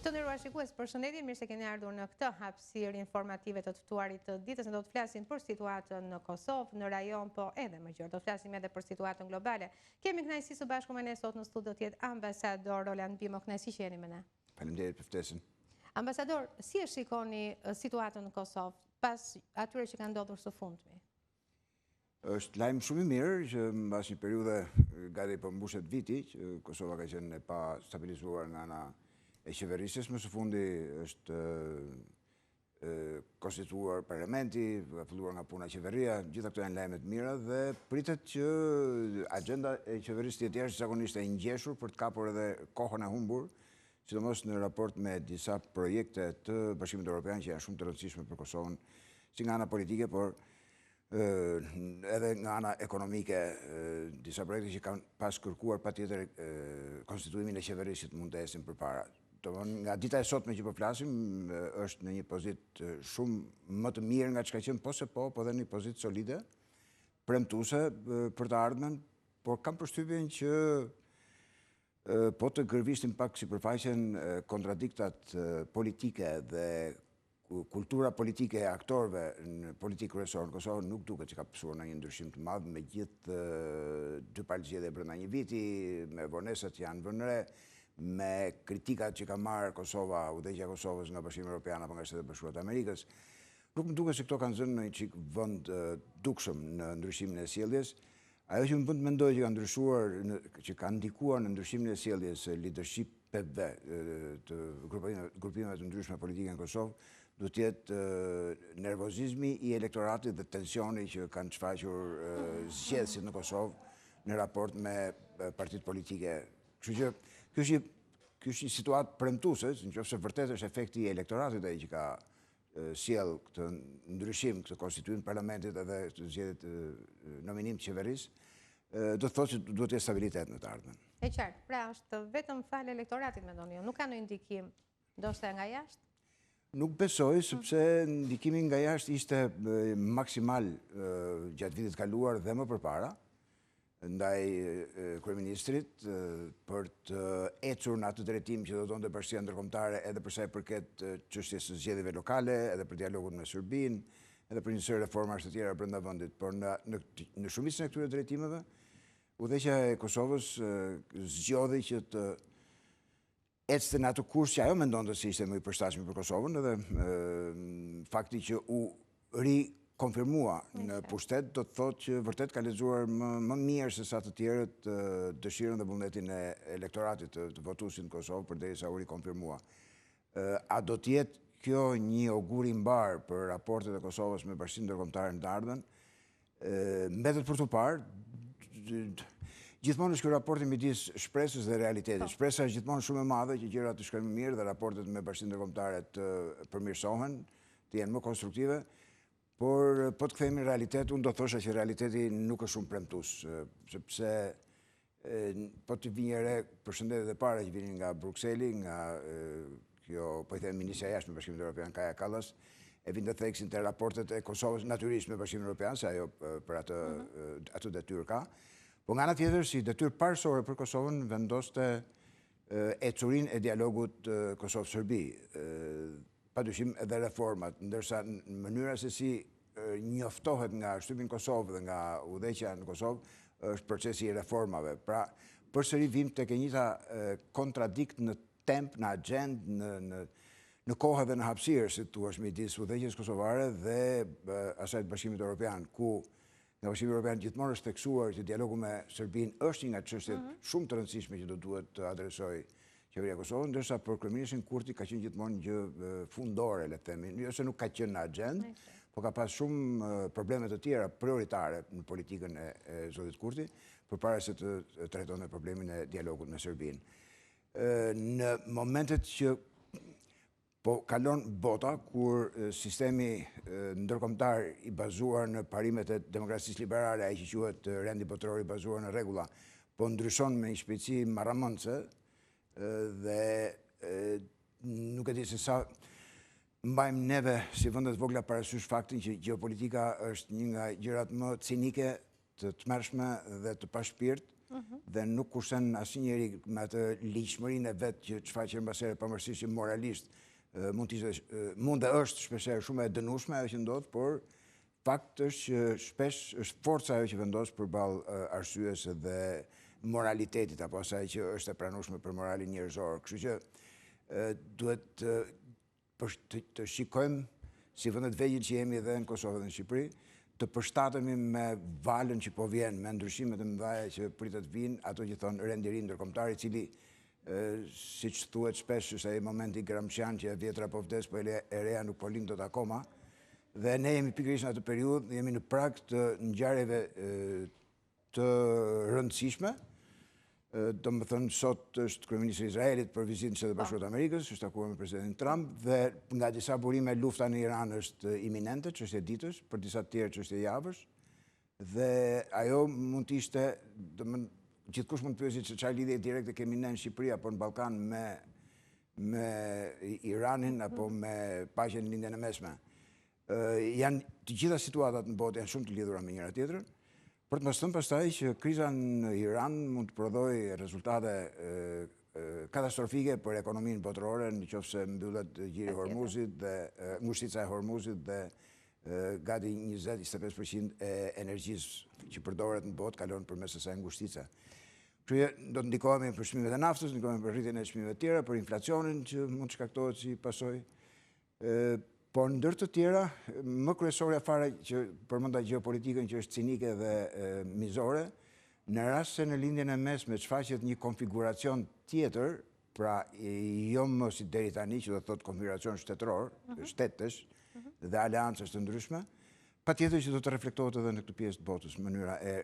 Të nderuar shikues, përshëndetje, mirë se keni ardhur në këtë hapësirë informative të ftuarit të ditës. Ne do të flasim për situatën në Kosovë, në rajon, po edhe më gjerë. Do të flasim edhe për situatën globale. Kemi kënaqësi së bashku me ne sot në studio të jetë ambasador Roland Bimo. Kënaqësi që jeni me ne. Faleminderit për ftesën. Ambasador, si e shikoni situatën në Kosovë pas atyre që kanë ndodhur së fundmi? Është lajm shumë i mirë që mbas një periudhe gati po mbushet viti që Kosova ka qenë e pa stabilizuar nga ana e qeverisjes, më së fundi është konstituar parlamenti, ka filluar nga puna qeveria, gjitha këto janë lajme të mira dhe pritet që agenda e qeverisë të tjerë zakonisht e ngjeshur për të kapur edhe kohën e humbur, sidomos në raport me disa projekte të Bashkimit Evropian që janë shumë të rëndësishme për Kosovën, si nga ana politike, por edhe nga ana ekonomike, disa projekte që kanë pas kërkuar patjetër konstituimin e qeverisë që mund të esin përpara. Nga dita e sotme që po flasim, është në një pozitë shumë më të mirë nga çka qenë po dhe një pozitë solide, premtuese për të ardhmen, por kam përshtypjen që po të gërvistim pak sipërfaqen kontradiktat politike dhe kultura politike e aktorëve në politikë kryesore në Kosovë nuk duket që ka pësuar në një ndryshim të madh, me gjithë dy palëzgjedhje brenda një viti, me vonesat që janë vënë re, me kritikat që ka marrë Kosova, udhëheqja e Kosovës nga Bashkimi Evropian apo nga Shtetet e Bashkuara të Amerikës. Nuk më duket se këto kanë zënë në një çik vend dukshëm në ndryshimin e sjelljes. Ajo që më bën të mendoj që ka ndryshuar, që ka ndikuar në ndryshimin e sjelljes së leadershipeve të grupimeve të ndryshme politike në Kosovë, do të jetë nervozizmi i elektoratit dhe tensioni që kanë shfaqur zgjedhësit në Kosovë në raport me partitë politike. Kështu që kjo është një situatë premtuese, nëse vërtet është efekti i elektoratit ai që ka sjell këtë ndryshim, këtë konstituim parlamentit edhe të zgjedhjet nominim të qeverisë, do të thotë që duhet të jetë stabilitet në të ardhmen. E qartë, pra është vetëm falë elektoratit mendoni ju, nuk ka ndonjë ndikim ndoshta nga jashtë? Nuk besoj, sepse ndikimi nga jashtë ishte maksimal gjatë vitit kaluar dhe më përpara, ndaj kryeministrit për të ecur në atë drejtim që do donte bashkia ndërkombëtare edhe për sa i përket çështjes së zgjedhjeve lokale, edhe për dialogun me Serbinë, edhe për një seri reformash të tjera brenda vendit. Por në shumicën e këtyre drejtimeve, udhëheqja e Kosovës zgjodhi që të ecte në atë kurs që ajo mendonte se ishte më i përshtatshëm për Kosovën, edhe fakti që u konfirmua në pushtet, do të thotë që vërtet ka lexuar më mirë se sa të tjerët dëshirën dhe vullnetin e elektoratit të votuesit në Kosovë përderisa u rikonfirmua. A do të jetë kjo një augur i mbar për raportet e Kosovës me Bashkinë Ndërkombëtare në të ardhmen? Mbetet për të parë. Gjithmonë është ky raporti midis shpresës dhe realitetit. Shpresa është gjithmonë shumë e madhe që gjërat të shkojnë më mirë dhe raportet me Bashkinë Ndërkombëtare të përmirësohen, të jenë më konstruktive. Por po të kthehemi në realitet, unë do thosha që realiteti nuk është shumë premtues, sepse po të vijë re përshëndetjet e para që vinin nga Brukseli, nga kjo po i them ministra e jashtme e Bashkimit Evropian Kaja Kallas, e vinë të theksin të raportet e Kosovës natyrisht me Bashkimin Evropian, se ajo për atë detyrë ka. Po nga ana tjetër, si detyrë parësore për Kosovën, vendoste ecurinë e dialogut Kosovë-Serbi. Padyshim edhe reformat, ndërsa në mënyra se si njoftohet nga shtypin Kosovë dhe nga udhëheqja në Kosovë, është procesi i reformave. Pra, përsëri vim tek e njëjta kontradikt në temp, në agjendë, në kohë dhe në hapësirë, si thua, midis udhëheqjes kosovare dhe asaj të Bashkimit Evropian, ku nga Bashkimi Evropian gjithmonë është theksuar që dialogu me Serbinë është një nga çështjet shumë të rëndësishme që do duhet të adresojë qeveria e Kosovës, ndërsa për kryeministin Kurti ka qenë gjithmonë gjë fundore, le të themi, jo se nuk ka qenë në agjendë, por ka pas shumë probleme të tjera prioritare në politikën e zotit Kurti, përpara se të trajtonte problemin e dialogut me Serbinë. Në momentet që po kalon bota, kur sistemi ndërkombëtar i bazuar në parimet e demokracisë liberale, ai që quhet rendi botëror i bazuar në rregulla, po ndryshon me një shpejtësi marramëndse, dhe nuk e di se sa mbajmë neve si vendet vogla parasysh faktin që gjeopolitika është një nga gjërat më cinike të tmerrshme dhe të pashpirt, dhe nuk kursen asnjëri me atë ligjshmërinë e vet që shfaqet mbasere pavarësisht që moralisht mund dhe është shpeshherë shumë e dënueshme ajo që ndodh, por fakt është që shpesh është forca ajo që vendos përballë arsyes dhe moralitetit apo asaj që është e pranueshme për moralin njerëzor. Kështu që duhet të shikojmë si vendet vegjël që jemi edhe në Kosovë dhe në Shqipëri, të përshtatemi me valën që po vjen, me ndryshimet e mëdha që pritet vinë, ato që thonë rendiri ndërkombëtar, i cili siç thuhet shpesh është ai momenti gramscian që e vjetra po vdes, po e reja nuk po lind dot akoma. Dhe ne jemi pikërisht në atë periudhë, jemi në prag të ngjarjeve të rëndësishme. Domethënë sot është kryeministri i Izraelit për vizitën e Shtetit Bashkuar të Amerikës, është takuar me presidentin Trump dhe nga disa burime lufta në Iran është iminente, çështje ditësh, për disa të tjerë çështje javësh. Dhe ajo mund të ishte, gjithkush mund të pyesë se çfarë lidhje direkte kemi ne në Shqipëri apo në Ballkan me Iranin apo me paqen në lindjen e mesme. Janë të gjitha situatat në botë janë shumë të lidhura me njëra tjetrën. Për të mos thënë pastaj që kriza në Iran mund të prodhojë rezultate katastrofike për ekonominë botërore, nëse mbyllet gjiri i Hormuzit dhe ngushtica e Hormuzit dhe gati 20-25% e energjisë që përdoret në botë kalon përmes asaj ngushtice. Kështu që do të ndikohemi për çmimet e naftës, ndikohemi për rritjen e çmimeve të tjera, për inflacionin që mund të shkaktohet si pasojë. Por ndër të tjera, më kryesorja fare që përmenda gjeopolitikën që është cinike dhe mizore, në rast se në lindjen e mesme shfaqet një konfiguracion tjetër, pra jo më si deri tani që do të thotë konfiguracion shtetëror, shtetësh dhe aleancës të ndryshme, patjetër që do të reflektohet edhe në këtë pjesë të botës, mënyra e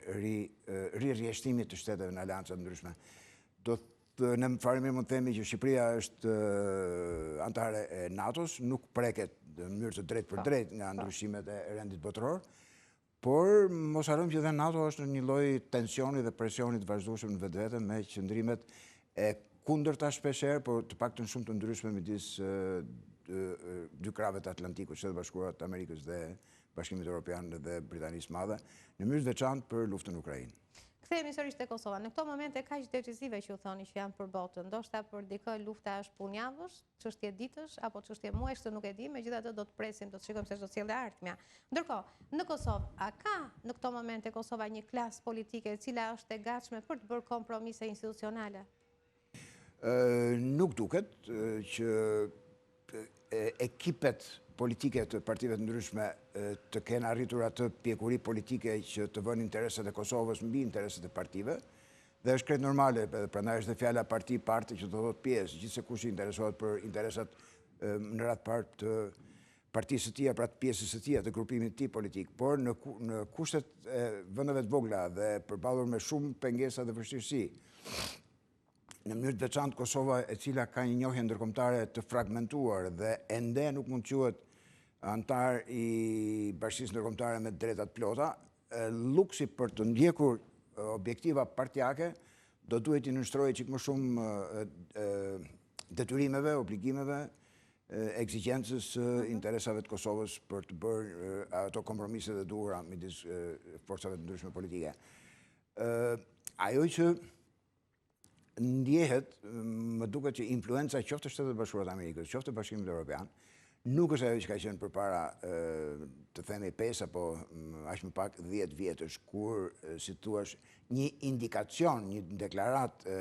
rirjeshtimit të shteteve në aleanca të ndryshme. Në fare mirë mund të themi që Shqipëria është antare e NATO-s, nuk preket në mënyrë të drejtë për drejtë nga ndryshimet e rendit botëror, por mos harrojmë që dhe NATO është në një lloj tensioni dhe presioni të vazhdueshëm në vetvete me qëndrimet e kundërta shpeshherë, por të paktën shumë të ndryshme midis dy krave të Atlantikut, Shtetet Bashkuara të Amerikës dhe Bashkimit Evropian dhe Britanisë Madhe, në mënyrë të veçantë për luftën në Ukrainë. Kthehemi sërish te Kosova. Në këto momente kaq decisive që u thoni që janë për botën, ndoshta për dikë lufta është punjavësh, çështje ditësh apo çështje muajsh, nuk e di, megjithatë do të presim, do të shikojmë se ç'do të sjellë ardhmja. Ndërkohë, në Kosovë, a ka në këto momente Kosova një klasë politike e cila është e gatshme për të bërë kompromise institucionale? Nuk duket që ekipet politike të partive të ndryshme të kenë arritur atë pjekuri politike që të vënë interesat e Kosovës mbi interesat e partive, dhe është krejt normale, prandaj është dhe fjala parti që do thotë pjesë, gjithse kush interesohet për interesat në radhë parë të partisë së tij, pra të pjesës së tij, të grupimit të tij politik, por në kushtet e vendeve të vogla dhe përballur me shumë pengesa dhe vështirësi, në mënyrë të veçantë Kosova, e cila ka një njohje ndërkombëtare të fragmentuar dhe ende nuk mund të quhet antar i Bashkisë Ndërkombëtare me drejta të plota, luksi për të ndjekur objektiva partijake do duhet i nënshtrojë çik më shumë detyrimeve, obligimeve, ekzigjencës interesave të Kosovës për të bërë ato kompromiset e duhura midis forcave të ndryshme politike. Ajo që ndjehet, më duket që influenca qoftë Shtetet Bashkuara të Amerikës, qoftë Bashkimit Evropian, nuk është ajo që ka qenë përpara të themi 5 apo aq më pak 10 vjetësh, kur si thua një indikacion, një deklaratë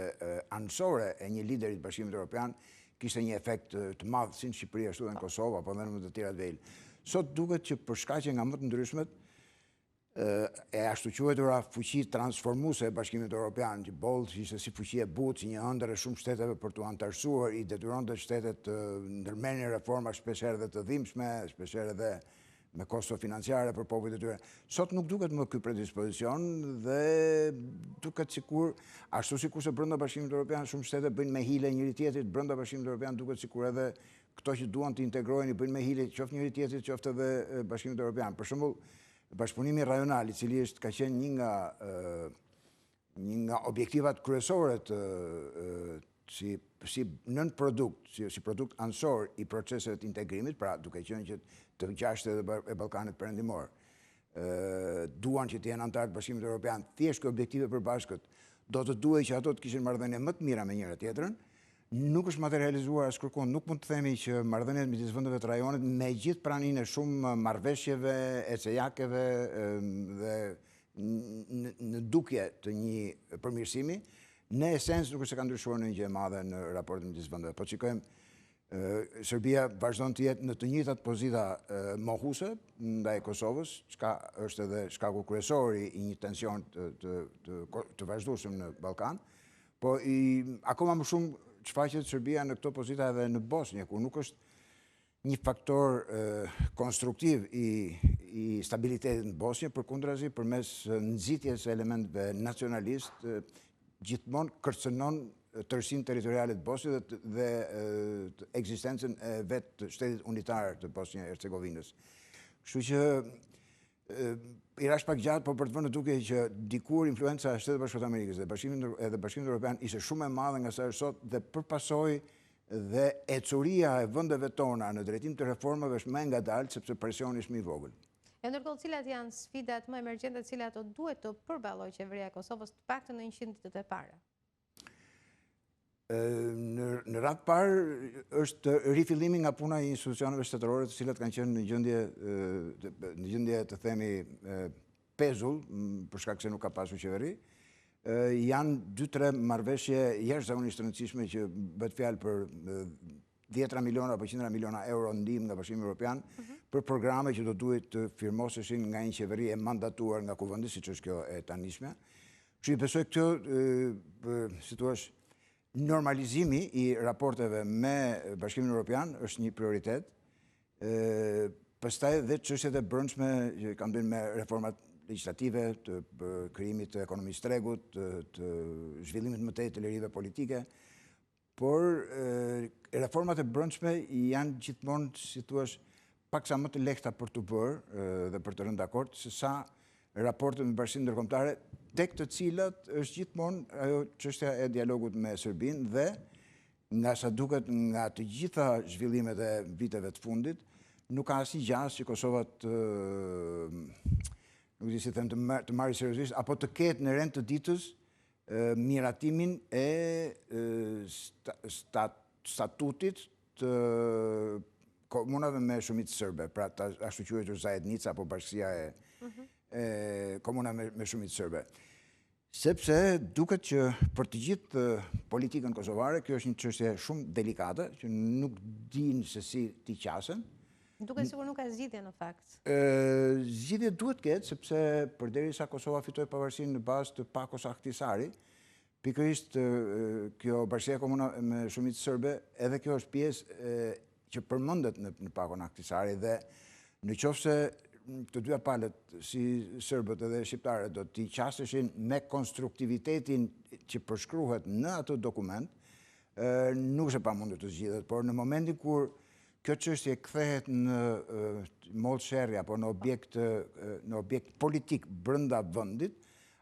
anësore e një lideri të Bashkimit Evropian kishte një efekt të madh si në Shqipëri ashtu edhe në Kosovë apo edhe në të tjera të vejl. Sot duket që për shkaqe nga më të ndryshmet e ashtu quajtura fuqi transformuese e Bashkimit Evropian, që bollë ishte si fuqi e butë, si një ëndër e shumë shteteve për t'u antarësuar, i detyronte shtetet të ndërmerrnin reforma shpeshherë dhe të dhimbshme, shpeshherë edhe me kosto financiare për popujt e tyre. Sot nuk duket më ky predispozicion dhe duket sikur, ashtu sikur se brenda Bashkimit Evropian shumë shtete bëjnë me hile njëri tjetrit, brenda Bashkimit Evropian duket sikur edhe këto që duan të integroheni bëjnë me hile qoftë njëri tjetrit, qoftë edhe Bashkimit Evropian. Për shembull, bashkëpunimi rajonal, i cili ka qenë një nga objektivat kryesore si nën produkt, si produkt ansor i proceseve të integrimit, pra duke qenë që të ngjashtë edhe e Ballkanit Perëndimor. duan që të jenë antarë të Bashkimit Evropian, thjesht kë objektive përbashkët, do të duhej që ato të kishin marrëdhënie më të mira me njëra tjetrën, nuk është materializuar as kërkon, nuk mund të themi që marrëdhëniet midis vendeve të rajonit me gjithë praninë e shumë marrëveshjeve, ECEJAK-eve dhe në dukje të një përmirësimi, në esencë nuk është se ka ndryshuar në një gjë e madhe në raportin midis vendeve. Po shikojmë Serbia vazhdon të jetë në të njëjtat pozita mohuese ndaj Kosovës, çka është edhe shkaku kryesor i një tension të vazhdueshëm në Ballkan, po akoma më shumë shfaqet Serbia në këto pozita edhe në Bosnjë, ku nuk është një faktor konstruktiv i stabilitetit në Bosnjë, përkundrazi përmes nxitjes së elementeve nacionalist, gjithmonë kërcënon tërësinë territoriale të Bosnjës dhe ekzistencën e vetë të shtetit unitar të Bosnjë-Hercegovinës. Kështu që i rash pak gjatë, po për të vënë duke që dikur influenca e Shtetit Bashkuar të Amerikës dhe Bashkimit Evropian ishte shumë e madhe nga sa është sot dhe përpasoi dhe ecuria e vendeve tona në drejtim të reformave është më e ngadaltë sepse presioni është më i vogël. Ndërkohë, cilat janë sfidat më emergjente të cilat duhet të përballojë qeveria e Kosovës të paktën në 100 ditët e para? Në radhë parë është rifillimi nga puna e institucioneve shtetërore të cilat kanë qenë në gjendje të themi pezull, për shkak se nuk ka pasur qeveri. Janë 2-3 marrëveshje jashtëzakonisht të rëndësishme që bëhet fjalë për 10 miliona apo 100 miliona euro ndihmë nga Bashkimi Evropian për programe që do duhet të firmoseshin nga një qeveri e mandatuar nga kuvendi, siç është kjo e tanishme. Kështu i besoj këtë, si thua, normalizimi i raporteve me Bashkimin Evropian është një prioritet. Pastaj dhe çështjet e brendshme që kanë bërë me reformat legjislative, të krijimit të ekonomisë tregut, të zhvillimit më tej të lirive politike, por reformat e brendshme janë gjithmonë, si thua, paksa më të lehta për të bërë dhe për të rënë dakord se sa raportet me Bashkimin Ndërkombëtar, tek të cilat është gjithmonë ajo çështja e dialogut me Serbinë dhe nga sa duket nga të gjitha zhvillimet e viteve të fundit, nuk ka asnjë gjas që Kosova nuk di si them të marrë seriozisht apo të ketë në rend të ditës miratimin e statutit të komunave me shumicë serbe, pra ashtu quajtur zajednica apo bashkësia e komuna me shumicë serbe. Sepse duket që për të gjithë politikën kosovare, kjo është një çështje shumë delikate, që nuk dinë se si t'i qasen. Duket sikur nuk ka zgjidhje në fakt. Zgjidhje duhet ketë, sepse përderisa Kosova fitoi pavarësinë në bazë të Pakos Ahtisari, pikërisht kjo bashkësia komuna me shumicë serbe, edhe kjo është pjesë që përmendet në Pakon Ahtisari dhe në qoftë se të dyja palët, si serbët edhe shqiptarët, do t'i qaseshin me konstruktivitetin që përshkruhet në atë dokument, nuk është e pamundur të zgjidhet, por në momentin kur kjo çështje kthehet në mollë sherrri apo në objekt politik brenda vendit,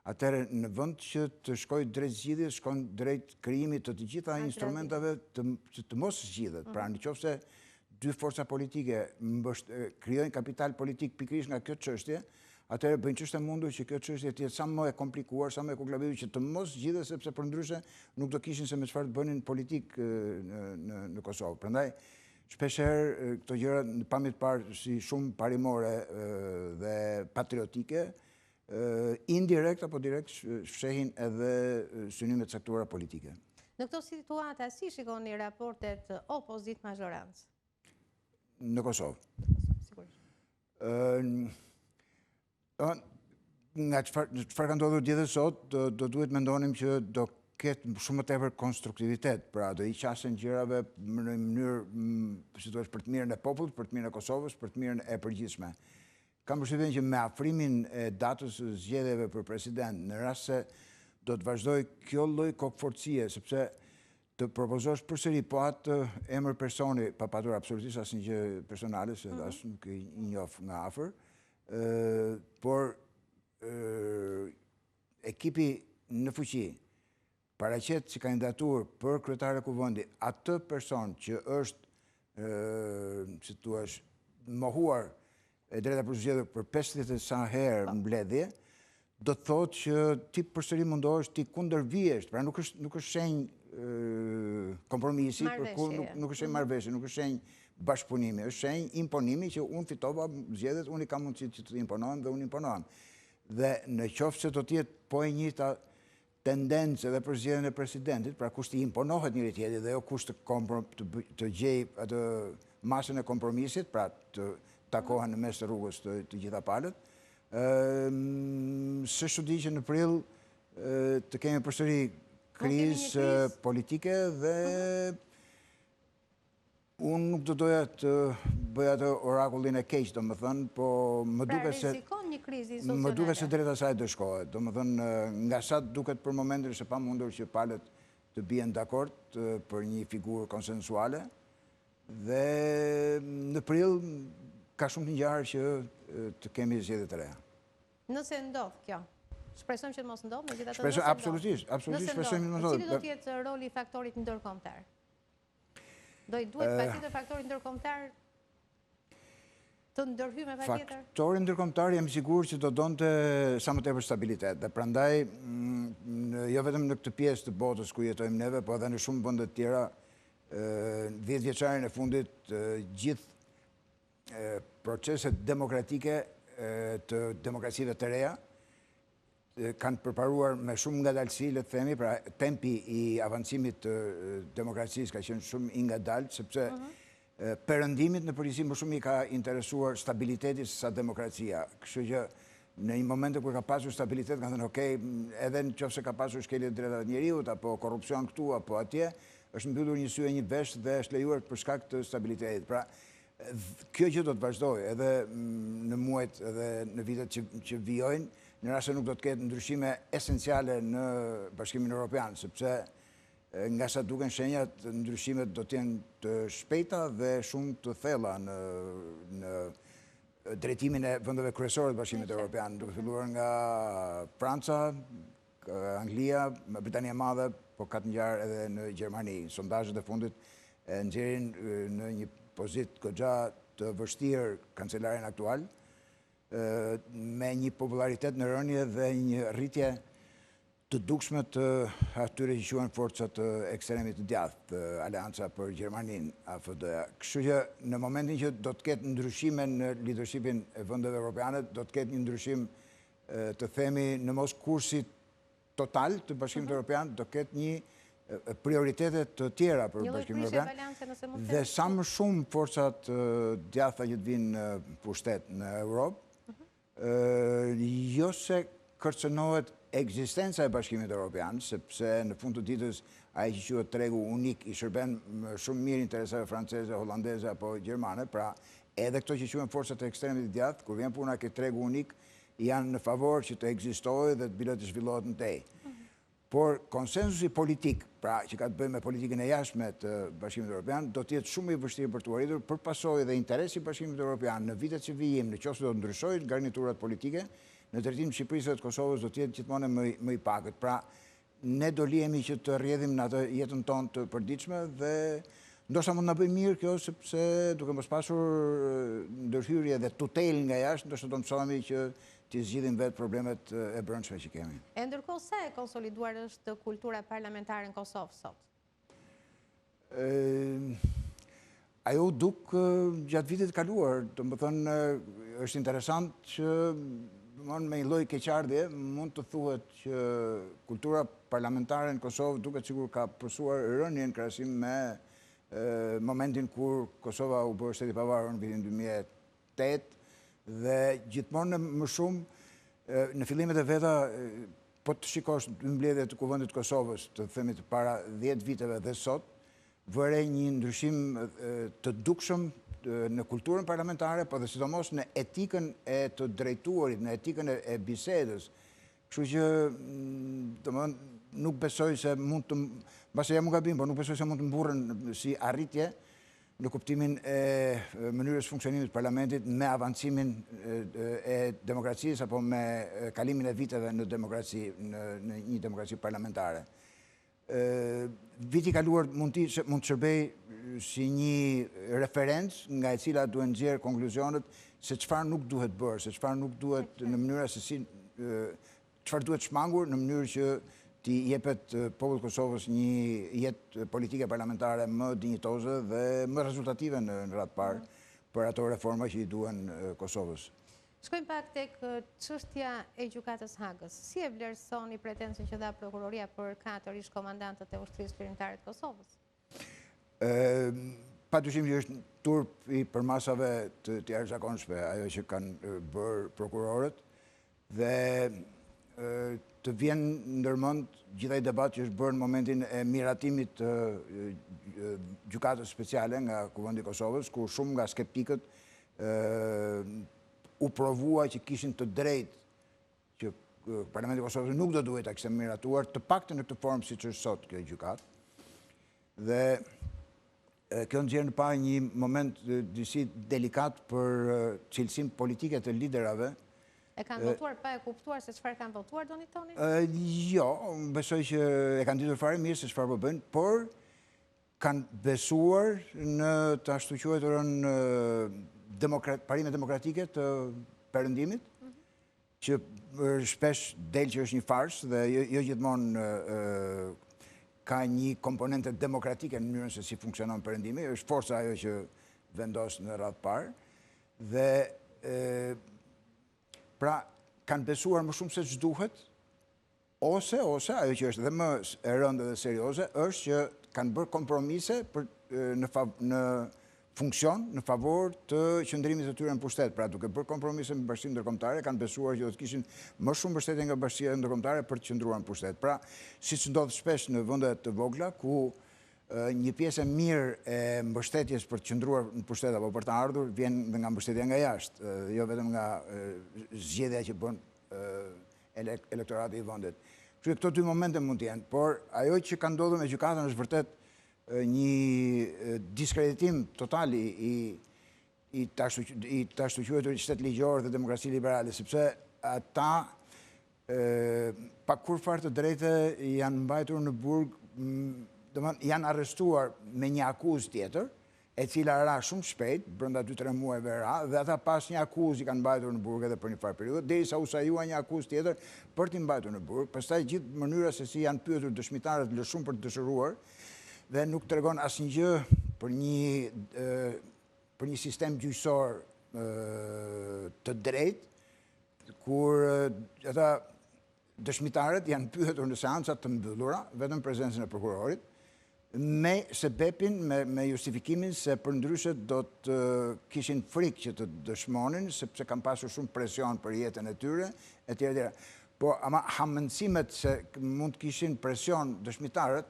atëherë në vend që të shkojë drejt zgjidhjes, shkon drejt krijimit të gjitha instrumenteve që të mos zgjidhet. Pra nëse dy forca politike krijojnë kapital politik pikërisht nga kjo çështje, atëherë bëjnë çështje mundur që kjo çështje të jetë sa më e komplikuar, sa më e kuklavitur që të mos zgjidhet, sepse përndryshe nuk do kishin se me çfarë të bënin politik në Kosovë. Prandaj shpeshherë këto gjëra në pamje të parë si shumë parimore dhe patriotike, indirekt apo direkt fshehin edhe synimet e caktuara politike. Në këto situata si shikoni raportet opozit-mazhorancë? Në Kosovë. Nga çfarë ka ndodhur dje dhe sot, do duhet mendonim që do ketë shumë më tepër konstruktivitet, pra do i qasen gjërave në mënyrë, si thua, për të mirën e popullit, për të mirën e Kosovës, për të mirën e përgjithshme. Kam përshtypjen që me afrimin e datës së zgjedhjeve për president, në rast se do të vazhdoj kjo lloj kokforcie, sepse të propozosh përsëri po atë emër personi, pa patur absolutisht asnjë gjë personale, se as nuk i njoh nga afër, por ekipi në fuqi paraqet si kandidatur për kryetar e kuvendit atë person që është, si thua, mohuar e drejta për zgjedhje për 50 e sa herë mbledhje, do të thotë që ti përsëri mundohesh ti kundërvihesh, pra nuk është shenjë kompromisi, nuk është shenjë marrëveshje, nuk është shenjë bashkëpunimi, është shenjë imponimi që unë fitova zgjedhjet, unë i kam mundësi që të imponohem dhe unë imponohem. Dhe në qoftë se do të jetë po e njëjta tendencë edhe për zgjedhjen e presidentit, pra kush të imponohet njëri tjetrit dhe jo kush të gjej atë masën e kompromisit, pra të takohen në mes të rrugës të gjitha palët, së çudi që në prill të kemi përsëri krizë politike dhe unë nuk do doja të bëja atë orakullin e keq, domethënë, po më duket se rrezikon një krizë institucionale. Më duket se drejta saj do shkohet. Domethënë, nga sa duket për momentin është e pamundur që palët të bien dakord për një figurë konsensuale dhe në prill ka shumë të ngjarë që të kemi zgjedhje të reja. Nëse ndodh kjo, shpresojmë që të mos ndodh, megjithatë. Shpresoj absolutisht shpresojmë të mos ndodh. Cili do të jetë roli i faktorit ndërkombëtar? Duhet patjetër faktori ndërkombëtar të ndërhyjë me patjetër? Faktori ndërkombëtar jam i sigurt që do donte sa më tepër stabilitet. Dhe prandaj jo vetëm në këtë pjesë të botës ku jetojmë neve, po edhe në shumë vende të tjera, 10 vjeçarin e fundit gjithë proceset demokratike të demokracive të reja kanë përparuar me shumë ngadalësi, le të themi, pra tempi i avancimit të demokracisë ka qenë shumë i ngadalt, sepse perëndimit në përgjithësi më shumë i ka interesuar stabiliteti se sa demokracia. Kështu që në një moment kur ka pasur stabilitet, kanë thënë, okay, edhe nëse ka pasur shkelje të drejtave të njeriut apo korrupsion këtu apo atje, është mbyllur një sy e një vesh dhe është lejuar për shkak të stabilitetit. Pra, kjo gjë do të vazhdojë edhe në muajt edhe në vitet që vijojnë, në rast se nuk do të ketë ndryshime esenciale në Bashkimin Evropian, sepse nga sa duken shenjat, ndryshimet do të jenë të shpejta dhe shumë të thella në drejtimin e vendeve kryesore të Bashkimit Evropian, duke filluar nga Franca, Anglia, Britania e Madhe, po ka të ngjarë edhe në Gjermani. Sondazhet e fundit nxjerrin në një pozitë goxha të vështirë kancelarin aktual, me një popularitet në rënje dhe një rritje të dukshme të atyre që quhen forcat të ekstremit të djathtë, Aleanca për Gjermaninë, AFD-ja. Kështu që në momentin që do të ketë ndryshime në leadershipin e vendeve evropiane, do të ketë një ndryshim, të themi, në mos kursit total të Bashkimit Evropian, do ketë një prioritetet të tjera për Bashkimin Evropian. Dhe sa më shumë forcat djathta që të vinë në pushtet në Europë, jo se kërcënohet ekzistenca e Bashkimit Evropian, sepse në fund të ditës ai që quhet tregu unik i shërben shumë mirë interesave franceze, holandeze apo gjermane, pra edhe këto që quhen forcat e ekstremit të djathtë, kur vjen puna ke tregu unik, janë në favor që të ekzistojë dhe të bilet të zhvillohet në tej. Por konsensusi politik, pra që ka të bëjë me politikën e jashtme të Bashkimit Evropian, do të jetë shumë i vështirë për të arritur për pasojë dhe interesi i Bashkimit Evropian në vitet që vijim, në qoftë se do të ndryshojnë garniturat politike, në drejtim të Shqipërisë dhe të Kosovës do të jetë gjithmonë më i pakët. Pra, ne do lihemi që të rrjedhim në atë jetën tonë të përditshme dhe ndoshta mund na bëjë mirë kjo sepse duke mos pasur ndërhyrje dhe tutel nga jashtë, ndoshta do mësohemi që të zgjidhim vetë problemet e brendshme që kemi. E ndërkohë, sa e konsoliduar është kultura parlamentare në Kosovë sot? Ajo duk gjatë vitit kaluar, do të thënë, është interesant që me një lloj keqardhje mund të thuhet që kultura parlamentare në Kosovë duket sikur ka pësuar rënien në krahasim me momentin kur Kosova u bë shteti i pavarur në vitin 2008. Dhe gjithmonë më shumë në fillimet e veta, po të shikosh mbledhjet të Kuvendit të Kosovës, të themi të para 10 viteve dhe sot, vëre një ndryshim të dukshëm në kulturën parlamentare, po dhe sidomos në etikën e të drejtuarit, në etikën e bisedës. Kështu që, domethënë, nuk besoj se mund të, mbase jam u gabim, por nuk besoj se mund të mburren si arritje në kuptimin e mënyrës funksionimit të parlamentit me avancimin e demokracisë apo me kalimin e viteve në demokraci, në një demokraci parlamentare. Viti kaluar mund të shërbej si një referencë nga e cila duhet nxjerrë konkluzionet se çfarë nuk duhet bërë, se çfarë nuk duhet në mënyra se si çfarë duhet shmangur në mënyrë që t'i jepet popullit Kosovës një jetë politike parlamentare më dinjitoze dhe më rezultative në radhë parë për ato reforma që i duhen Kosovës. Shkojmë pak tek çështja e gjykatës Hagës. Si e vlerësoni pretencën që dha prokuroria për 4 ish komandantët e ushtrisë qeveritare të Kosovës? Padyshim që është turp i përmasave të jashtëzakonshme ajo që kanë bërë prokurorët dhe të vjen ndërmend gjithaj debat që është bërë në momentin e miratimit të gjykatës speciale nga Kuvendi i Kosovës, ku shumë nga skeptikët u provua që kishin të drejtë që Parlamenti i Kosovës nuk do duhet ta kishte miratuar, të paktën në këtë formë siç është sot kjo gjykatë. Dhe kjo nxjerr në pa një moment disi delikat për cilësinë politike të liderave. E kanë votuar pa e kuptuar se çfarë kanë votuar, doni thoni? Jo, besoj që e kanë ditur fare mirë se çfarë po bëjnë, por kanë besuar në të ashtu quajturën parime demokratike të perëndimit, që shpesh del që është një farsë dhe jo gjithmonë ka një komponente demokratike në mënyrën se si funksionon perëndimi, është forca ajo që vendos në radhë parë, dhe pra kanë besuar më shumë se ç'duhet, ose ajo që është dhe më e rëndë dhe serioze, është që kanë bërë kompromise në funksion në favor të qëndrimit të tyre në pushtet. Pra duke bërë kompromise me Bashkinë Ndërkombëtare, kanë besuar që do të kishin më shumë mbështetje nga Bashkia Ndërkombëtare për të qëndruar në pushtet. Pra, siç ndodh shpesh në vende të vogla, ku një pjesë e mirë e mbështetjes për të qëndruar në pushtet apo për të ardhur vjen dhe nga mbështetja nga jashtë, jo vetëm nga zgjedhja që bën elektorati i vendet. Kështu këto dy momente mund të jenë, por ajo që ka ndodhur me gjykatën është vërtet një diskreditim total i të ashtu quajtur shtet ligjor dhe demokraci liberale, sepse ata pa kur fare të drejtë janë mbajtur në burg, janë arrestuar me një akuzë tjetër, e cila ra shumë shpejt, brenda 2-3 muajve ra, dhe ata pas një akuzë i kanë mbajtur në burg edhe për një farë periudhë, derisa u sajua një akuzë tjetër për t'i mbajtur në burg. Pastaj gjithë mënyra se si janë pyetur dëshmitarët lë shumë për të dëshëruar, dhe nuk tregon asnjë për një sistem gjyqësor të drejtë, kur ata dëshmitarët janë pyetur në seanca të mbyllura, vetëm prezencën e prokurorit, me sebepin, me justifikimin se përndryshe do të kishin frikë që të dëshmonin, sepse kanë pasur shumë presion për jetën e tyre, etj. Po, ama hamendësimet se mund të kishin presion dëshmitarët,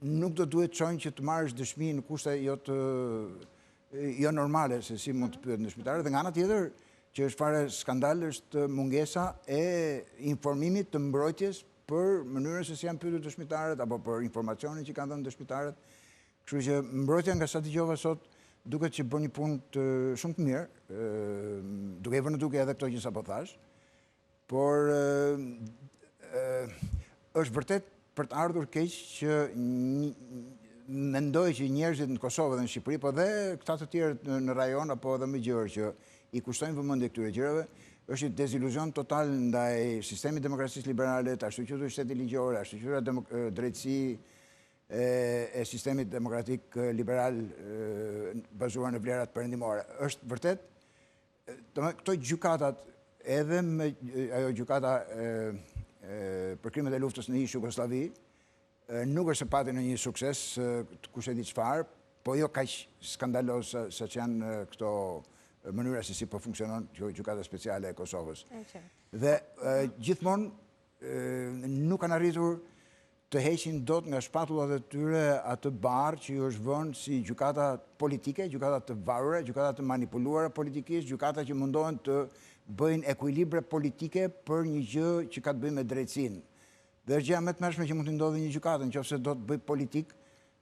nuk do duhet çojnë që të marrësh dëshmi në kushte jo normale se si mund të pyet dëshmitarët, dhe nga ana tjetër që është fare skandal është mungesa e informimit të mbrojtjes për mënyrën se si janë pyetur dëshmitarët apo për informacionin që kanë dhënë dëshmitarët. Kështu që mbrojtja, nga sa dëgjova sot, duket që bën një punë shumë të mirë, duke i vënë duke edhe këto që sapo thash, por është vërtet për të ardhur keq që mendoj që njerëzit në Kosovë dhe në Shqipëri, po dhe këta të tjerë në rajon apo edhe më gjerë që i kushtojnë vëmendje këtyre gjërave, është një deziluzion total ndaj sistemit demokracisë liberale, të ashtu quajtur shteti ligjor, ashtu quajtura drejtësi e sistemit demokratik liberal bazuar në vlerat perëndimore. Është vërtet, këto gjykatat, edhe me ajo gjykata për krimet e luftës në ish Jugosllavi, nuk është se pati në një sukses të kush e di çfarë, po jo kaq skandaloz sa që janë këto mënyra se si po funksionon gjykata speciale e Kosovës. Dhe gjithmonë nuk kanë arritur të heqin dot nga shpatullat e tyre atë barë që ju është vënë si gjykata politike, gjykata të varura, gjykata të manipuluara politikisht, gjykata që mundohen të bëjnë ekuilibre politike për një gjë që ka të bëjë me drejtësinë. Dhe është gjëja më të mëshme që mund të ndodhë një gjykatë, nëse do të bëj politik,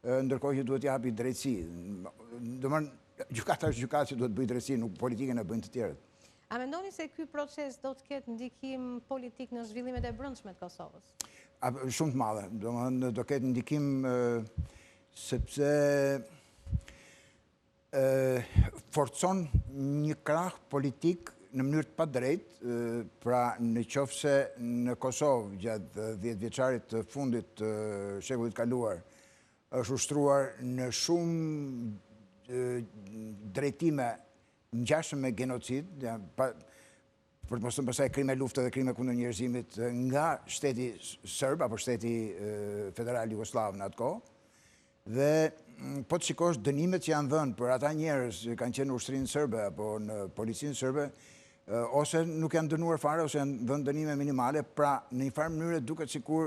ndërkohë që duhet t'i japi drejtësi. Domethënë, gjykata është gjykatë që duhet bëj drejtësi, nuk politikën e bëjnë të tjerët. A mendoni se ky proces do të ketë ndikim politik në zhvillimet e brendshme të Kosovës? Shumë të madhe. Do ketë ndikim sepse forcon një krah politik në mënyrë të padrejtë, pra në qoftë se në Kosovë gjatë 10 vjeçarit të fundit të shekullit kaluar është ushtruar në shumë drejtime ngjashme me genocid, për të mos thënë pastaj krime lufte dhe krime kundër njerëzimit nga shteti serb apo shteti federal jugosllav në atë kohë. Dhe po të shikosh dënimet që janë dhënë për ata njerëz që kanë qenë në ushtrinë serbe apo në policinë serbe, ose nuk janë dënuar fare ose janë dhënë dënime minimale, pra në një farë mënyrë duket sikur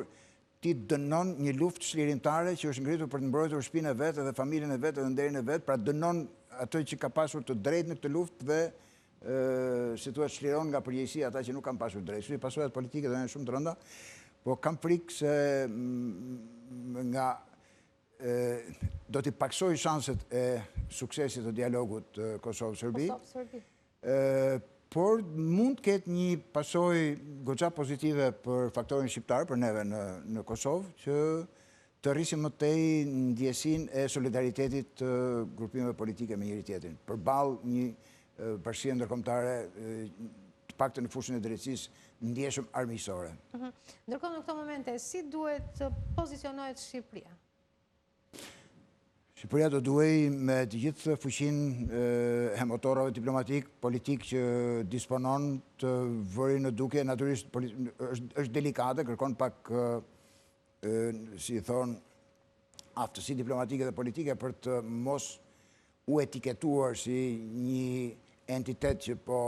ti dënon një luftë çlirimtare që është ngritur për të mbrojtur shtëpinë e vet edhe familjen e vet edhe nderin e vet, pra dënon atë që ka pasur të drejtë në këtë luftë dhe si thuhet çliron nga përgjegjësia ata që nuk kanë pasur drejtë. Pasojat politike do janë shumë të rënda, po kam frikë se nga do t'i paksoj shanset e suksesit të dialogut Kosovë-Serbi, por mund të ketë një pasojë goxha pozitive për faktorin shqiptar, për neve në Kosovë, që të rrisim më tej ndjesinë e solidaritetit të grupimeve politike me njëri tjetrin, përballë një bashkie ndërkombëtare të paktën në fushën e drejtësisë ndjeshëm armiqësore. Ndërkohë në këto momente si duhet të pozicionohet Shqipëria? Shqipëria do duhej me të gjithë fuqinë e motorave diplomatik, politik që disponon të vëri në duke, natyrisht është delikate, kërkon pak, si thonë, aftësi diplomatike dhe politike për të mos u etiketuar si një entitet që po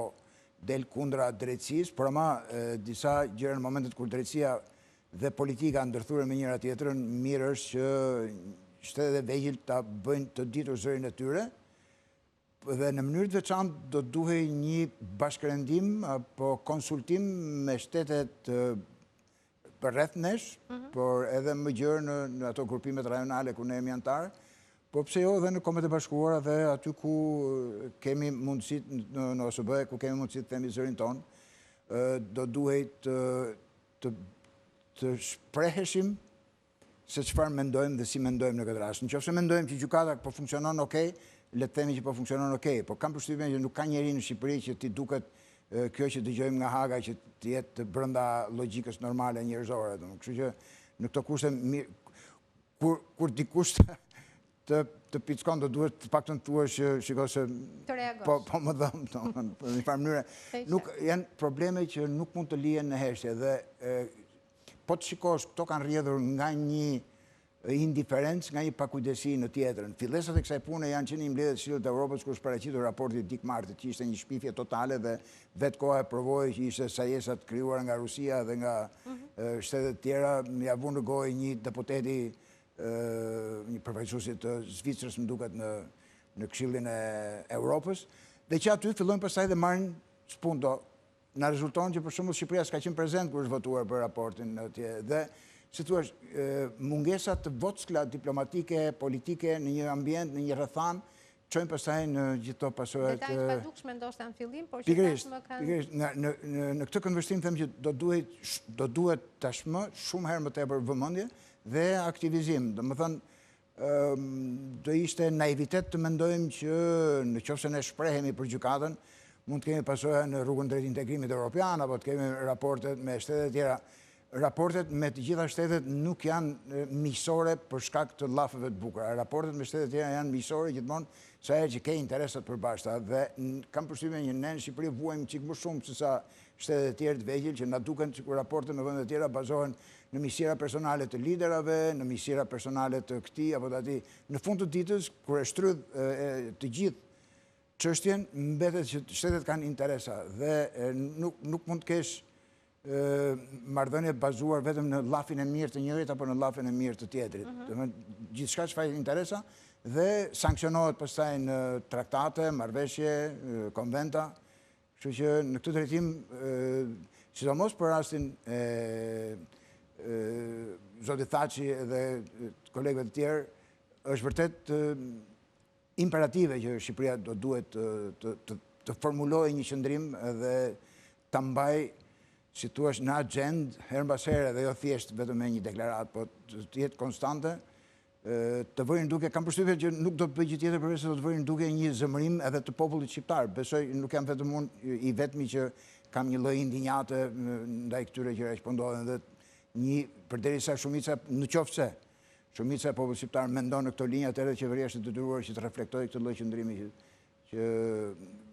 del kundra drejtësisë, por ama disa gjëra në momentet kur drejtësia dhe politika ndërthuren me njëra tjetrën, mirë është që shtetet e vegjël ta bëjnë të ditur zërin e tyre, dhe në mënyrë të veçantë do duhej një bashkërendim apo konsultim me shtetet rreth nesh, por edhe më gjerë në ato grupimet rajonale ku ne jemi antar, po pse jo edhe në Kombet e Bashkuara dhe aty ku kemi mundësitë në OSB, ku kemi mundësitë të themi zërin ton, do duhej të shpreheshim se çfarë mendojmë dhe si mendojmë në këtë rast. Nëse mendojmë që gjykata po funksionon okej, le të themi që po funksionon okej, po kam përshtypjen që nuk ka njeri në Shqipëri që ti duket kjo që dëgjojmë nga Haga që të jetë brenda logjikës normale njerëzore. Kështu që në këto kushte kur dikush të pickon do duhet të paktën të thuash që shiko se po më dhëm, në një farë mënyrë. Nuk janë probleme që nuk mund të lihen në heshtje dhe po të shikosh, këto kanë rrjedhur nga një indiferencë, nga një pakujdesi në tjetrën. Fillesat e kësaj pune janë që një mbledhjet e Këshillit të Evropës kur është paraqitur raporti Dick Martit, që ishte një shpifje totale dhe vetë koha e provoi që ishte sajesat krijuara nga Rusia dhe nga shtetet tjera, ja vu në gojë një deputeti, një përfaqësuesi të Zvicrës, më duket në Këshillin e Evropës, dhe që aty fillojnë pastaj dhe marrin spunto. Na rezulton që për shembull Shqipëria s'ka qenë prezent kur është votuar për raportin atje dhe si thua mungesa të vockla diplomatike, politike në një ambient, në një rrethan, çojnë pastaj në gjithë to pasojat. Detaj të padukshme ndoshta në fillim, por që tashmë kanë në këtë këndvështrim them që do duhet tashmë shumë herë më tepër vëmendje dhe aktivizim. Domethënë do ishte naivitet të mendojmë që nëse ne shprehemi për gjykatën mund të kemi pasoja në rrugën drejt integrimit evropian, apo të kemi raportet me shtetet tjera. Raportet me të gjitha shtetet nuk janë miqësore për shkak të llafeve të bukura. Raportet me shtetet tjera janë miqësore gjithmonë sa herë që ke interesat përbashkëta. Dhe kam përshtypjen që ne në Shqipëri vuajmë çik më shumë se sa shtetet e tjera të vegjël, që na duken sikur raportet me vende të tjera bazohen në miqësira personale të liderave, në miqësira personale të këtij apo të atij. Në fund të ditës, kur e shtrydh të gjithë çështjen, mbetet që shtetet kanë interesa dhe nuk mund të kesh marrëdhënie bazuar vetëm në llafin e mirë të njërit apo në llafin e mirë të tjetrit. Domethënë gjithçka çfarë interesa dhe sanksionohet pastaj në traktate, marrëveshje, konventa. Kështu që në këtë drejtim, sidomos për rastin Zoti Thaçi dhe kolegëve të tjerë, është vërtet imperative që Shqipëria do duhet të formulojë një qëndrim dhe ta mbaj si thua në agend, herë mbas here dhe jo thjesht vetëm me një deklarat, po të jetë konstante, të vërin duke, kam përshtypjen që nuk do të bëj gjë tjetër përveç se do të vërin duke një zëmërim edhe të popullit shqiptar. Besoj, nuk jam vetëm unë i vetmi që kam një lloj indinjate ndaj këtyre gjërave që po ndodhen dhe një përderisa shumica në qoftë se shumica e popullit shqiptar mendon në këto linja, atëherë qeveria është e detyruar që të reflektojë këtë lloj qëndrimi që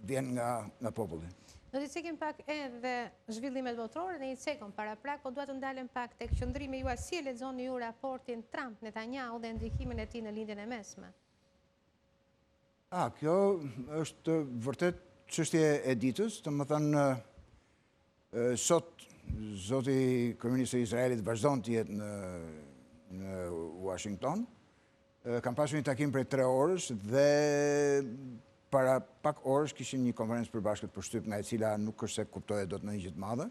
vjen nga populli. Do t'i cekim pak edhe zhvillimet botërore në një cekon para prak, po duhet të ndalem pak tek qëndrimi juaj. Si e lexoni ju raportin Trump-Netanyahu dhe ndikimin e tij në lindjen e mesme? Kjo është vërtet çështje e ditës, domethënë sot zoti kryeministri i Izraelit vazhdon të jetë në Washington. Kam pasur një takim prej 3 orësh dhe para pak orësh kishim një konferencë përbashkët për shtyp nga e cila nuk është se kuptoje do të në një gjë të madhe.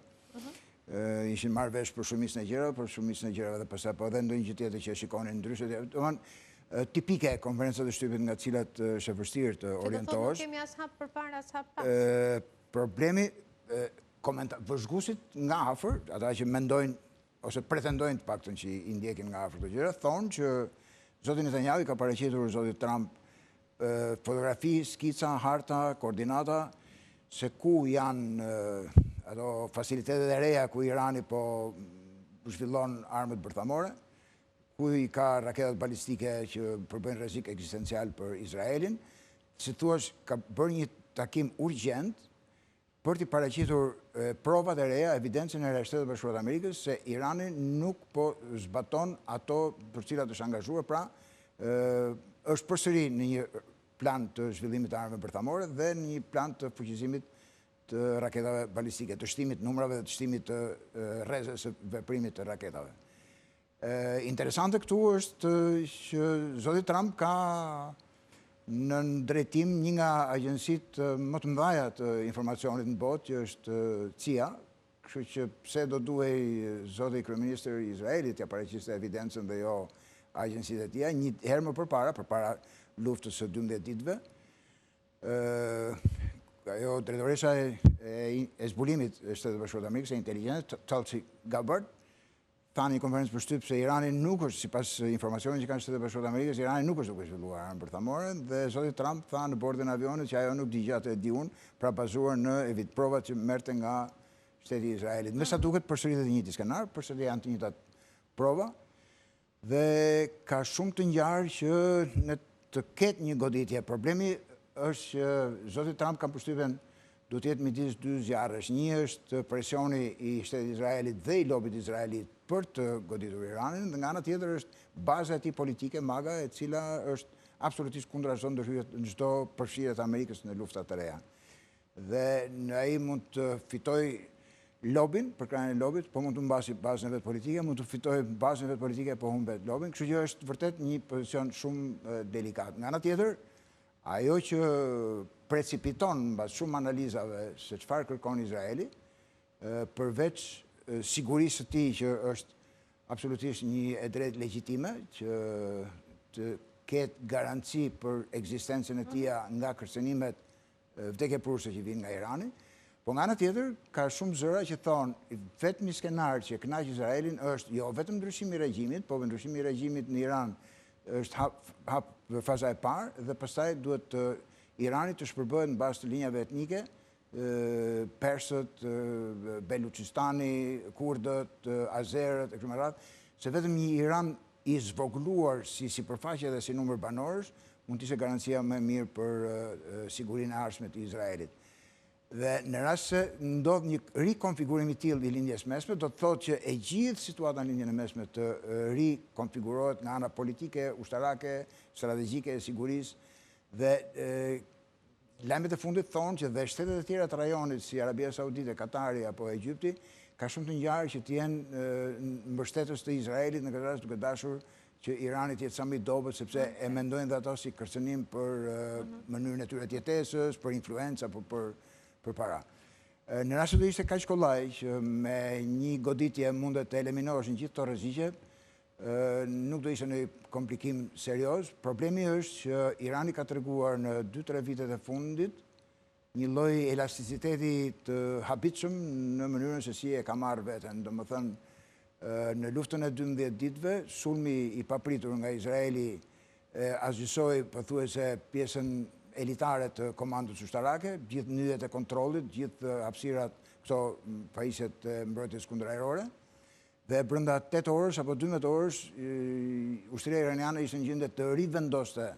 Ishin marrë vesh për shumicën e gjërave, për shumicën e gjërave dhe pastaj po edhe ndonjë gjë tjetër që e shikonin ndryshe. Domethënë tipike konferencat e shtypit nga cilat është e vështirë të orientohesh. Nuk kemi as hap përpara as hap pas. Problemi vëzhguesit nga afër, ata që mendojnë ose pretendojnë të paktën që i ndjekin nga afër këto gjëra, thonë që zoti Netanyahu ka paraqitur zotit Trump fotografi, skica, harta, koordinata, se ku janë ato facilitetet e reja ku Irani po zhvillon armët bërthamore, ku i ka raketat balistike që përbëjnë rrezik ekzistencial për Izraelin, si thuaç ka bërë një takim urgjent për t'i paraqitur provat e reja, evidencën e re Shtetet Bashkuara të Amerikës se Irani nuk po zbaton ato për cilat është angazhuar, pra është përsëri në një plan të zhvillimit të armëve bërthamore dhe një plan të fuqizimit të raketave balistike, të shtimit numrave dhe të shtimit të rrezës së veprimit të raketave. Interesante këtu është që zoti Trump ka në drejtim një nga agjensitë më të mëdha të informacionit në botë, që është CIA, kështu që pse do duhej zoti kryeministri i Izraelit t'ia paraqiste evidencën dhe jo agjensitë e tij, një herë më përpara luftës së 12 ditëve. Ajo drejtoresha e zbulimit e Shtetet Bashkuara të Amerikës e inteligjencës, Tulsi Gabbard, tha në një konferencë për shtyp se Irani nuk është, sipas informacionit që kanë Shtetet Bashkuara të Amerikës, Irani nuk është duke zhvilluar armë bërthamore, dhe zoti Trump tha në bordin e avionit që ajo nuk di gjatë e di unë, pra bazuar në provat që merrte nga shteti i Izraelit. Me sa duket përsëritet një njëjti skenar, përsëri janë të njëjtat prova dhe ka shumë të ngjarë që në të ketë një goditje. Problemi është që zoti Trump ka përshtypjen duhet të jetë midis dy zjarresh. Një është presioni i shtetit Izraelit dhe i lobit izraelit për të goditur Iranin, dhe nga ana tjetër është baza e tij politike, MAGA, e cila është absolutisht kundër çdo përfshirje të Amerikës në lufta të reja. Dhe ai mund të fitojë lobin, për krahun e lobit, po mund të mbasi bazën e vet politike, mund të fitojë bazën e vet politike, po humbet lobin, kështu që është vërtet një pozicion shumë delikat. Nga ana tjetër, ajo që precipiton mbas shumë analizave se çfarë kërkon Izraeli, përveç sigurisë së tij që është absolutisht një e drejtë legjitime, që të ketë garanci për ekzistencën e tij nga kërcënimet vdekjeprurëse që vijnë nga Irani. Po nga ana tjetër, ka shumë zëra që thonë vetëmi skenar që kënaq Izraelin është jo vetëm ndryshimi i regjimit, po ndryshimi i regjimit në Iran është hap faza e parë, dhe pastaj duhet Irani të shpërbëhet në bazë të linjave etnike, persët, Beluçistani, kurdët, azerët, e kështu me radhë, se vetëm një Iran i zvogëluar si sipërfaqe dhe si numër banorësh mund të ishte garancia më e mirë për sigurinë e ardhshme të Izraelit. Dhe në rast se ndodh një rikonfigurim i tillë i lindjes mesme, do të thotë që e gjithë situata në lindjen e mesme të rikonfigurohet nga ana politike, ushtarake, strategjike e sigurisë, dhe lajmet e fundit thonë që dhe shtetet e tjera të rajonit, si Arabia Saudite, Katari apo Egjipti, ka shumë të ngjarë që të jenë mbështetës të Izraelit në këtë rast, duke dashur që Irani të jetë sa më i dobët, sepse e mendojnë dhe ato si kërcënim për mënyrën e tyre të jetesës, për influencë apo për para. Në rast se do ishte kaq kollaj që me një goditje mundet të eliminohesh gjithë këto rreziqe, nuk do ishte një komplikim serioz. Problemi është që Irani ka treguar në 2-3 vitet e fundit një lloj elasticiteti të habitshëm në mënyrën se si e ka marrë veten. Domethënë, në luftën e 12 ditëve, sulmi i papritur nga Izraeli azgjësoi pothuajse pjesën elitare të komandës ushtarake, gjithë nyjet e kontrollit, gjithë hapësirat, këto pajisjet e mbrojtjes kundërajrore. Dhe brenda 8 orësh apo 12 orësh, ushtria iraniane ishte në gjendje të rivendoste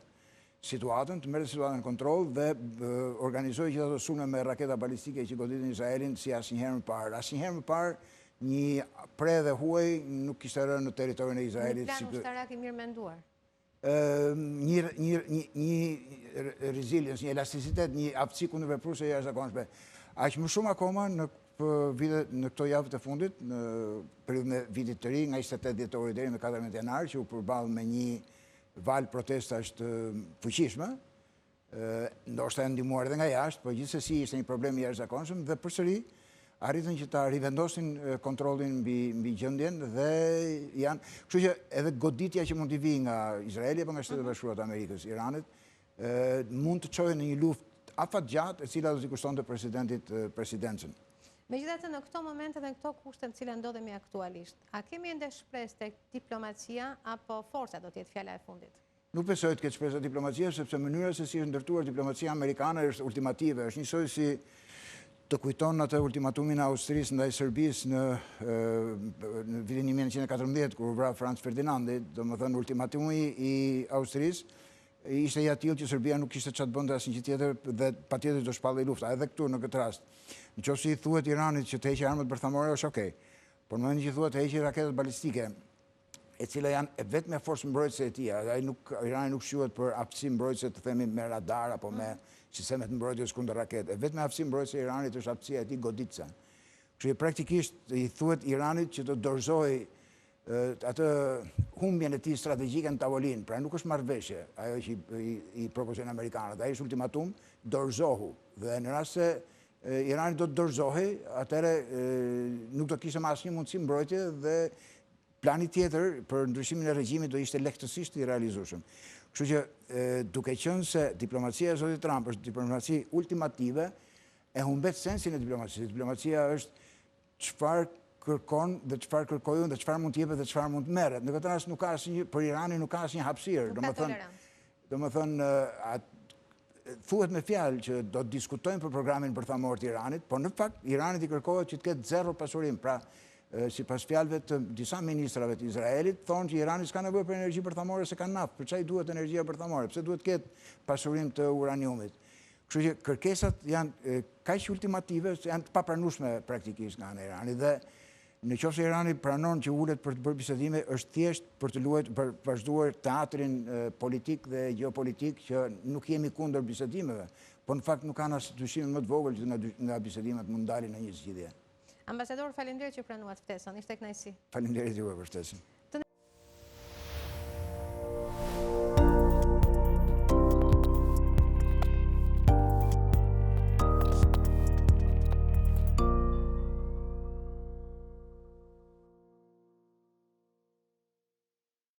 situatën, të merrte situatën në kontroll dhe organizoi gjithë ato sulme me raketa balistike që goditin Izraelin si asnjëherë më parë. Asnjëherë më parë një pre dhe huaj nuk kishte rënë në territorin e Izraelit. Një plan ushtarak i mirë menduar. Një resilience, një elasticitet, një aftësi kundërvepruese e jashtëzakonshme. Aq më shumë akoma në këto javët e fundit, në periudhën e vitit të ri, nga 28 dhjetori deri në 14 janar, që u përball me një val protestash të fuqishme, ndoshta e ndihmuar edhe nga jashtë, por gjithsesi ishte një problem i jashtëzakonshëm dhe përsëri arritën që ta rivendosin kontrollin mbi gjendjen dhe janë, kështu që edhe goditja që mund t'i vijë nga Izraeli apo nga Shtetet Bashkuara të Amerikës, Iranit, mund të çojë në një luftë afatgjatë e cila do t'i kushtonte presidentit presidencën. Megjithatë, në këto momente dhe në këto kushte në cilat ndodhemi aktualisht, a kemi ende shpresë tek diplomacia apo forca do të jetë fjala e fundit? Nuk besoj të ketë shpresë diplomacia, sepse mënyra se si është ndërtuar diplomacia amerikane është ultimative, është njësoj si të kujton atë ultimatumin e Austrisë ndaj Serbisë në vitin 1914, kur u vra Franz Ferdinandi. Domethënë, ultimatumi i Austrisë ishte i atill që Serbia nuk kishte çfarë bënte asnjë gjë tjetër dhe patjetër do shpallej lufta, edhe këtu në këtë rast. Nëse i thuhet Iranit që të heqë armët bërthamore, është okay. Por në momentin që thuhet të heqë raketat balistike, e cila janë e vetme forcë mbrojtëse e tij, Irani nuk shihet për aftësi mbrojtëse të themi me radar apo me sistemet mbrojtjes kundër raketë. Vetëm aftësia mbrojtëse e Iranit është aftësia e tij goditse. Kështu që praktikisht i thuhet Iranit që të dorëzojë atë humbjen e tij strategjike në tavolinë. Pra nuk është marrëveshje ajo që i propozojnë amerikanët. Ai është ultimatum, dorëzohu. Dhe në rast se Irani do të dorëzohej, atëherë nuk do kishte më asnjë mundësi mbrojtje dhe plani tjetër për ndryshimin e regjimit do ishte lehtësisht i realizueshëm. Kështu që duke qenë se diplomacia e zotit Trump është diplomaci ultimative, e humbet sensin e diplomacisë. Diplomacia është çfarë kërkon dhe çfarë kërkojnë dhe çfarë mund të jepet dhe çfarë mund të merret. Në këtë rast nuk ka asnjë, për Iranin nuk ka asnjë hapësirë. Domethënë, thuhet me fjalë që do të diskutojnë për programin bërthamor të Iranit, por në fakt Iranit i kërkohet që të ketë zero pasurim. Pra, sipas fjalëve të disa ministrave të Izraelit, thonë që Irani s'ka nevojë për energji bërthamore se ka naftë. Për çfarë duhet energjia bërthamore? Pse duhet të ketë pasurim të uraniumit? Kështu që kërkesat janë kaq ultimative, janë të papranueshme praktikisht nga ana e Iranit dhe nëse Irani pranon që ulet për të bërë bisedime, është thjesht për të luajtur, për vazhduar teatrin politik dhe gjeopolitik që nuk jemi kundër bisedimeve, por në fakt nuk kanë as dyshim më të vogël që nga bisedimet mund dalin në një zgjidhje. Ambasador, faleminderit që pranuat ftesën. Ishte kënaqësi. Faleminderit juve për ftesën.